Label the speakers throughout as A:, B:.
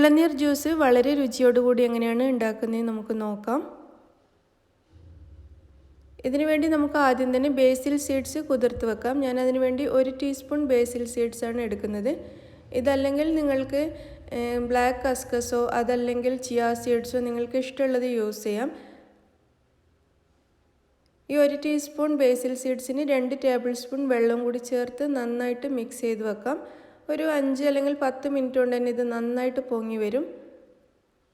A: ഇളനീർ ജ്യൂസ് വളരെ രുചിയോടുകൂടി എങ്ങനെയാണ് ഉണ്ടാക്കുന്നത് നമുക്ക് നോക്കാം. ഇതിനു വേണ്ടി നമുക്ക് ആദ്യം തന്നെ ബേസിൽ സീഡ്സ് കുതിർത്ത് വെക്കാം. ഞാൻ അതിനു വേണ്ടി 1 ടീസ്പൂൺ ബേസിൽ സീഡ്സ് ആണ് എടുക്കുന്നത്. ഇതല്ലെങ്കിൽ നിങ്ങൾക്ക് ബ്ലാക്ക് കസ്കസോ അതല്ലെങ്കിൽ ചിയ സീഡ്സോ നിങ്ങൾക്ക് ഇഷ്ടമുള്ളത് യൂസ് ചെയ്യാം. ഈ 1 ടീസ്പൂൺ ബേസിൽ സീഡ്സിന് 2 ടേബിൾ സ്പൂൺ വെള്ളം കൂടി ചേർത്ത് നന്നായിട്ട് മിക്സ് ചെയ്ത് വെക്കാം. ഒരു 5 അല്ലെങ്കിൽ 10 മിനിറ്റ് കൊണ്ട് തന്നെ ഇത് നന്നായിട്ട് പൊങ്ങി വരും.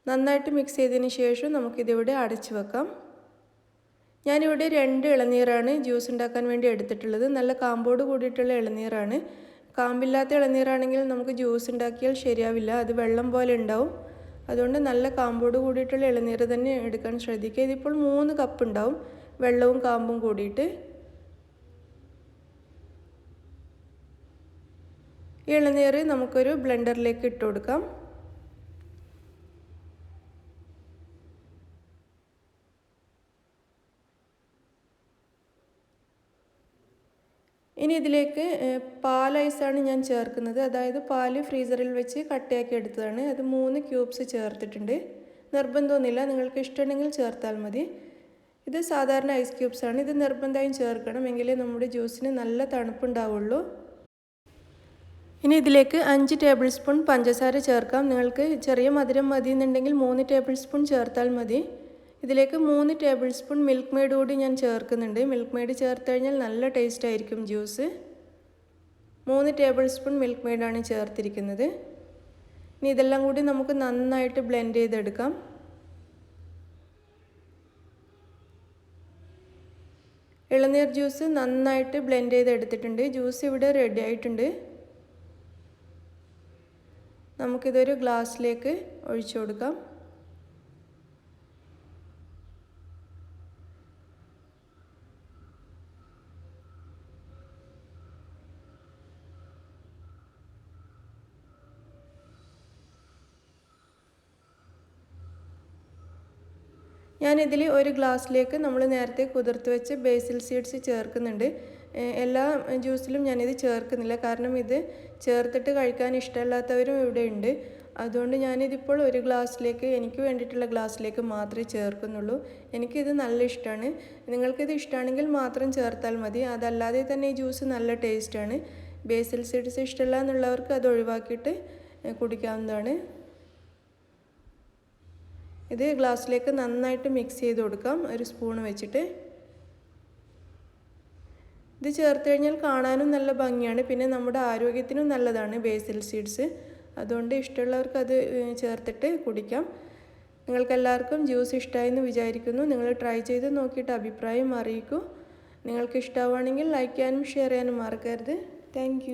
A: നന്നായിട്ട് മിക്സ് ചെയ്തതിന് ശേഷം നമുക്കിതിവിടെ അടച്ചു വെക്കാം. ഞാനിവിടെ 2 ഇളനീരാണ് ജ്യൂസ് ഉണ്ടാക്കാൻ വേണ്ടി എടുത്തിട്ടുള്ളത്. നല്ല കാമ്പോട് കൂടിയിട്ടുള്ള ഇളനീരാണ്. കാമ്പില്ലാത്ത ഇളനീരാണെങ്കിൽ നമുക്ക് ജ്യൂസ് ഉണ്ടാക്കിയാൽ ശരിയാവില്ല, അത് വെള്ളം പോലെ ഉണ്ടാവും. അതുകൊണ്ട് നല്ല കാമ്പോട് കൂടിയിട്ടുള്ള ഇളനീർ തന്നെ എടുക്കാൻ ശ്രദ്ധിക്കുക. ഇതിപ്പോൾ 3 കപ്പ് ഉണ്ടാവും, വെള്ളവും കാമ്പും കൂടിയിട്ട്. ഈ ഇളനീർ നമുക്കൊരു ബ്ലെൻഡറിലേക്ക് ഇട്ട് കൊടുക്കാം. ഇനി ഇതിലേക്ക് പാൽ ഐസാണ് ഞാൻ ചേർക്കുന്നത്. അതായത് പാല് ഫ്രീസറിൽ വെച്ച് കട്ടയാക്കി എടുത്തതാണ്. അത് 3 ക്യൂബ്സ് ചേർത്തിട്ടുണ്ട്. നിർബന്ധമൊന്നുമില്ല, നിങ്ങൾക്ക് ഇഷ്ടമുണ്ടെങ്കിൽ ചേർത്താൽ മതി. ഇത് സാധാരണ ഐസ് ക്യൂബ്സ് ആണ്. ഇത് നിർബന്ധമായും ചേർക്കണം, എങ്കിലേ നമ്മുടെ ജ്യൂസിന് നല്ല തണുപ്പുണ്ടാവുള്ളൂ. ഇനി ഇതിലേക്ക് 5 ടേബിൾ സ്പൂൺ പഞ്ചസാര ചേർക്കാം. നിങ്ങൾക്ക് ചെറിയ മധുരം മതി എന്നുണ്ടെങ്കിൽ 3 ടേബിൾ സ്പൂൺ ചേർത്താൽ മതി. ഇതിലേക്ക് 3 ടേബിൾ സ്പൂൺ മിൽക്ക് മെയ്ഡ് കൂടി ഞാൻ ചേർക്കുന്നുണ്ട്. മിൽക്ക് മെയ്ഡ് ചേർത്ത് കഴിഞ്ഞാൽ നല്ല ടേസ്റ്റ് ആയിരിക്കും ജ്യൂസ്. 3 ടേബിൾ സ്പൂൺ മിൽക്ക് മെയ്ഡാണ് ചേർത്തിരിക്കുന്നത്. ഇനി ഇതെല്ലാം കൂടി നമുക്ക് നന്നായിട്ട് ബ്ലെൻഡ് ചെയ്തെടുക്കാം. ഇളനീർ ജ്യൂസ് നന്നായിട്ട് ബ്ലെൻഡ് ചെയ്തെടുത്തിട്ടുണ്ട്. ജ്യൂസ് ഇവിടെ റെഡി ആയിട്ടുണ്ട്. നമുക്കിതൊരു ഗ്ലാസ്സിലേക്ക് ഒഴിച്ചു കൊടുക്കാം. ഞാനിതിൽ ഒരു ഗ്ലാസ്സിലേക്ക് നമ്മൾ നേരത്തെ കുതിർത്ത് വെച്ച് ബേസിൽ സീഡ്സ് ചേർക്കുന്നുണ്ട്. എല്ലാ ജ്യൂസിലും ഞാനിത് ചേർക്കുന്നില്ല, കാരണം ഇത് ചേർത്തിട്ട് കഴിക്കാൻ ഇഷ്ടമില്ലാത്തവരും ഇവിടെ ഉണ്ട്. അതുകൊണ്ട് ഞാനിതിപ്പോൾ ഒരു ഗ്ലാസ്സിലേക്ക്, എനിക്ക് വേണ്ടിയിട്ടുള്ള ഗ്ലാസ്സിലേക്ക് മാത്രമേ ചേർക്കുന്നുള്ളൂ. എനിക്കിത് നല്ല ഇഷ്ടമാണ്. നിങ്ങൾക്കിത് ഇഷ്ടമാണെങ്കിൽ മാത്രം ചേർത്താൽ മതി. അതല്ലാതെ തന്നെ ഈ ജ്യൂസ് നല്ല ടേസ്റ്റാണ്. ബേസിൽ സീഡ്സ് ഇഷ്ടമില്ല എന്നുള്ളവർക്ക് അത് ഒഴിവാക്കിയിട്ട് കുടിക്കാവുന്നതാണ്. ഇത് ഗ്ലാസ്സിലേക്ക് നന്നായിട്ട് മിക്സ് ചെയ്ത് കൊടുക്കാം ഒരു സ്പൂൺ വെച്ചിട്ട്. ഇത് ചേർത്ത് കഴിഞ്ഞാൽ കാണാനും നല്ല ഭംഗിയാണ്, പിന്നെ നമ്മുടെ ആരോഗ്യത്തിനും നല്ലതാണ് ബേസിൽ സീഡ്സ്. അതുകൊണ്ട് ഇഷ്ടമുള്ളവർക്ക് അത് ചേർത്തിട്ട് കുടിക്കാം. നിങ്ങൾക്കെല്ലാവർക്കും ജ്യൂസ് ഇഷ്ടമായെന്ന് വിചാരിക്കുന്നു. നിങ്ങൾ ട്രൈ ചെയ്ത് നോക്കിയിട്ട് അഭിപ്രായം അറിയിക്കൂ. നിങ്ങൾക്ക് ഇഷ്ടമാവുകയാണെങ്കിൽ ലൈക്ക് ചെയ്യാനും ഷെയർ ചെയ്യാനും മറക്കരുത്. താങ്ക്